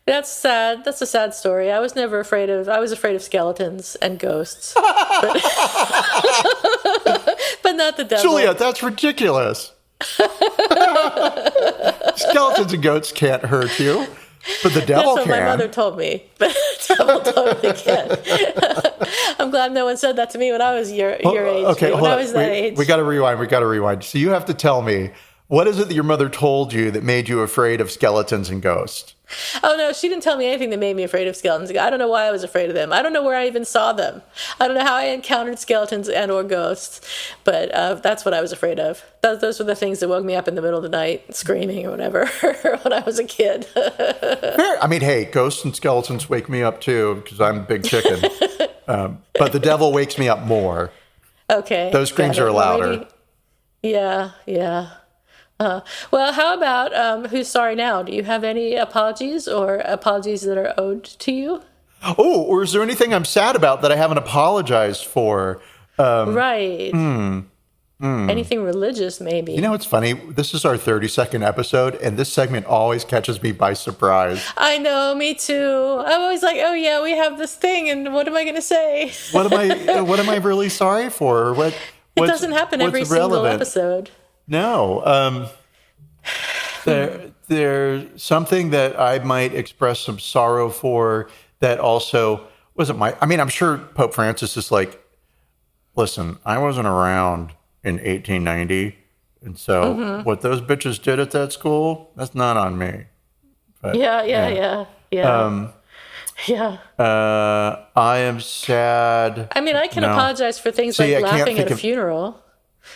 That's sad. That's a sad story. I was afraid of skeletons and ghosts. But not the devil. Julia, that's ridiculous. Skeletons and goats can't hurt you, but the devil can. That's what my mother told me. But the devil totally can. I'm glad no one said that to me when I was your age. Okay, when hold I on. was that age. We got to rewind. So you have to tell me, what is it that your mother told you that made you afraid of skeletons and ghosts? Oh, no, she didn't tell me anything that made me afraid of skeletons. I don't know why I was afraid of them. I don't know where I even saw them. I don't know how I encountered skeletons and or ghosts, but that's what I was afraid of. Those were the things that woke me up in the middle of the night screaming or whatever when I was a kid. Fair. I mean, hey, ghosts and skeletons wake me up too because I'm a big chicken. But the devil wakes me up more. Okay. Those screams are louder. Yeah. Well, how about who's sorry now? Do you have any apologies or apologies that are owed to you? Oh, or is there anything I'm sad about that I haven't apologized for? Right. Anything religious, maybe. You know, it's funny. This is our 32nd episode, and this segment always catches me by surprise. I know, me too. I'm always like, oh yeah, we have this thing, and what am I going to say? What am I really sorry for? It doesn't happen every single episode. No. There's something that I might express some sorrow for that also wasn't I'm sure Pope Francis is like, listen, I wasn't around in 1890. And so what those bitches did at that school, that's not on me. But, yeah. I am sad. I mean, I can apologize for things like laughing at a funeral.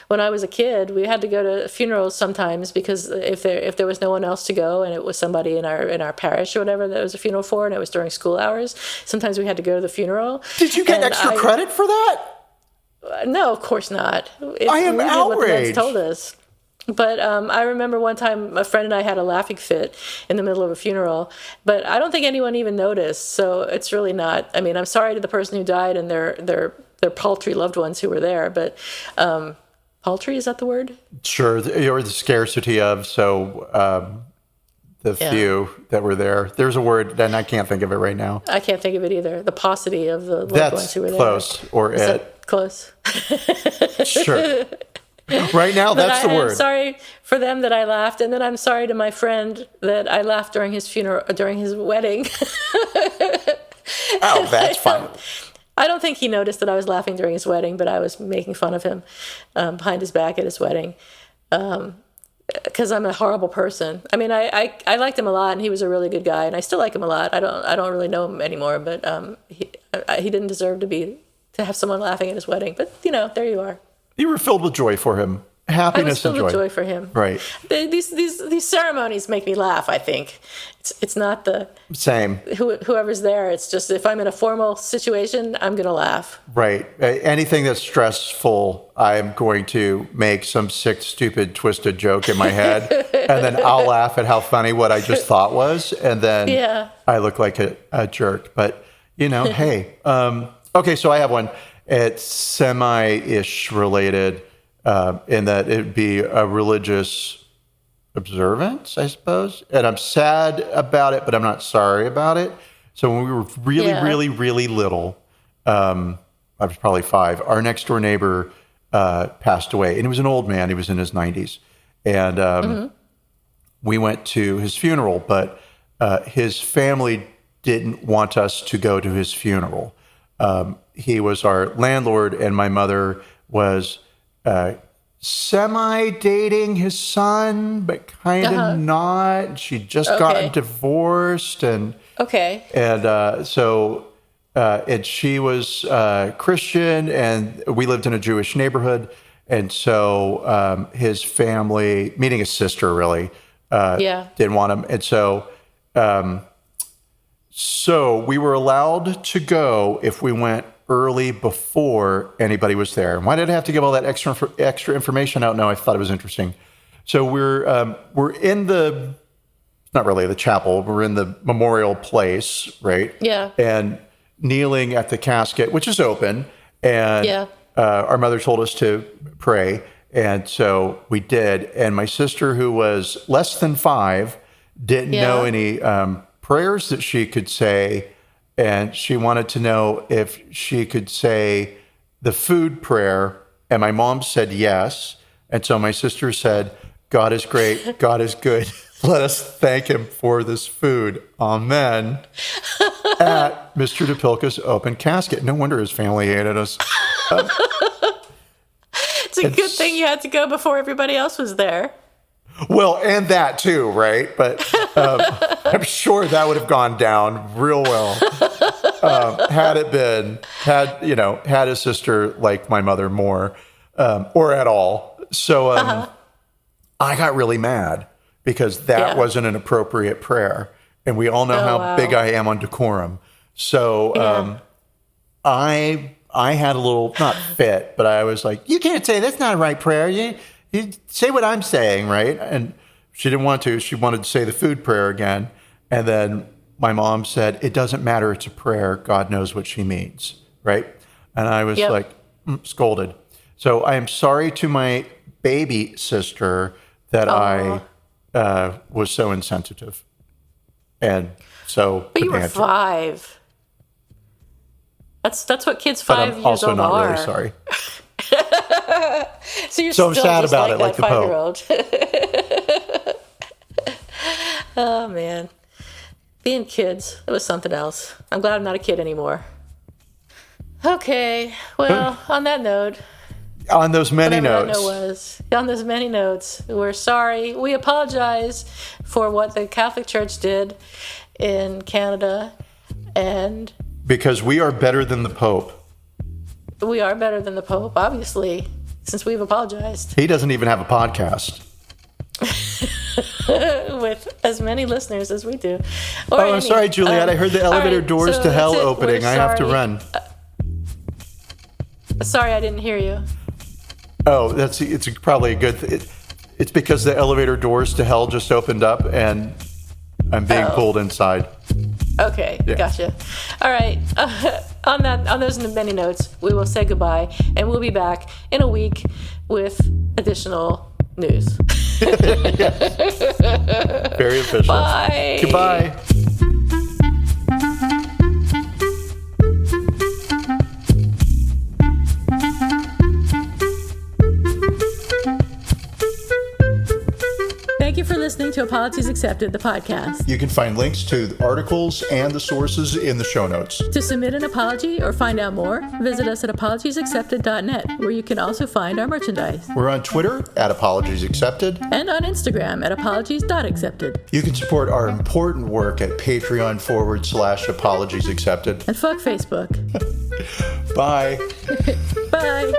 When I was a kid, we had to go to funerals sometimes because if there was no one else to go and it was somebody in our parish or whatever that there was a funeral for and it was during school hours, sometimes we had to go to the funeral. Did you get extra credit for that? No, of course not. I am outraged. What the nuns told us. But I remember one time a friend and I had a laughing fit in the middle of a funeral, but I don't think anyone even noticed. So it's really not. I mean, I'm sorry to the person who died and their paltry loved ones who were there, but. Paltry, is that the word? Sure, or the scarcity of, the few that were there. There's a word, and I can't think of it right now. I can't think of it either. The paucity of the loved ones who were there. That's close, or is that close? Sure. Right now, that's the word. I'm sorry for them that I laughed, and then I'm sorry to my friend that I laughed during his funeral, during his wedding. Oh, that's fine. I don't think he noticed that I was laughing during his wedding, but I was making fun of him behind his back at his wedding because I'm a horrible person. I mean, I liked him a lot, and he was a really good guy, and I still like him a lot. I don't really know him anymore, but he didn't deserve to have someone laughing at his wedding. But there you are. You were filled with joy for him. Happiness and joy. I was filled with joy for him. Right. These ceremonies make me laugh, I think. It's not the... Same. Whoever's there. It's just if I'm in a formal situation, I'm going to laugh. Right. Anything that's stressful, I'm going to make some sick, stupid, twisted joke in my head. And then I'll laugh at how funny what I just thought was. And then I look like a jerk. But, hey. Okay, so I have one. It's semi-ish related. In that it'd be a religious observance, I suppose. And I'm sad about it, but I'm not sorry about it. So when we were really, really little, I was probably 5, our next door neighbor passed away. And he was an old man. He was in his 90s. And we went to his funeral, but his family didn't want us to go to his funeral. He was our landlord, and my mother was... semi-dating his son, but kind of not. She'd just gotten divorced, and so she was Christian, and we lived in a Jewish neighborhood, and so his family, meaning his sister, really didn't want him, and so we were allowed to go if we went early before anybody was there. And why did I have to give all that extra information out? No, I thought it was interesting. So we're in not really the chapel. We're in the memorial place, right? Yeah. And kneeling at the casket, which is open. And our mother told us to pray. And so we did. And my sister, who was less than 5, didn't know any prayers that she could say. And she wanted to know if she could say the food prayer. And my mom said yes. And so my sister said, God is great. God is good. Let us thank him for this food. Amen. at Mr. DePilka's open casket. No wonder his family hated us. It's a good thing you had to go before everybody else was there. Well, and that too, right? But I'm sure that would have gone down real well had his sister liked my mother more or at all. So I got really mad because that wasn't an appropriate prayer. And we all know how big I am on decorum. So I had a little, not fit, but I was like, you can't say that's not a right prayer. You say what I'm saying, right? And she didn't want to. She wanted to say the food prayer again. And then my mom said, it doesn't matter. It's a prayer. God knows what she means, right? And I was like, scolded. So I am sorry to my baby sister that I was so insensitive. And so... But you were 5. That's what kids 5 years old are. I'm also not really sorry. So you're I'm still sad just about it, like like that the 5-year-old. Oh, man. Being kids, it was something else. I'm glad I'm not a kid anymore. Okay, well, on that note... On those many notes. On those many notes, we're sorry. We apologize for what the Catholic Church did in Canada, and... Because we are better than the Pope. We are better than the Pope, obviously, since we've apologized. He doesn't even have a podcast. With as many listeners as we do. I'm sorry, Juliet. I heard the elevator doors to hell opening. I have to run. Sorry, I didn't hear you. Oh, it's probably a good thing. It's because the elevator doors to hell just opened up and I'm being pulled inside. Okay, gotcha. All right. On those many notes, we will say goodbye, and we'll be back in a week with additional news. Very official. Bye. Goodbye. Thank you for listening to Apologies Accepted, the podcast. You can find links to the articles and the sources in the show notes. To submit an apology or find out more, visit us at apologiesaccepted.net, where you can also find our merchandise. We're on Twitter at Apologies Accepted. And on Instagram at apologies.accepted. You can support our important work at Patreon.com/Apologies Accepted. And fuck Facebook. Bye. Bye.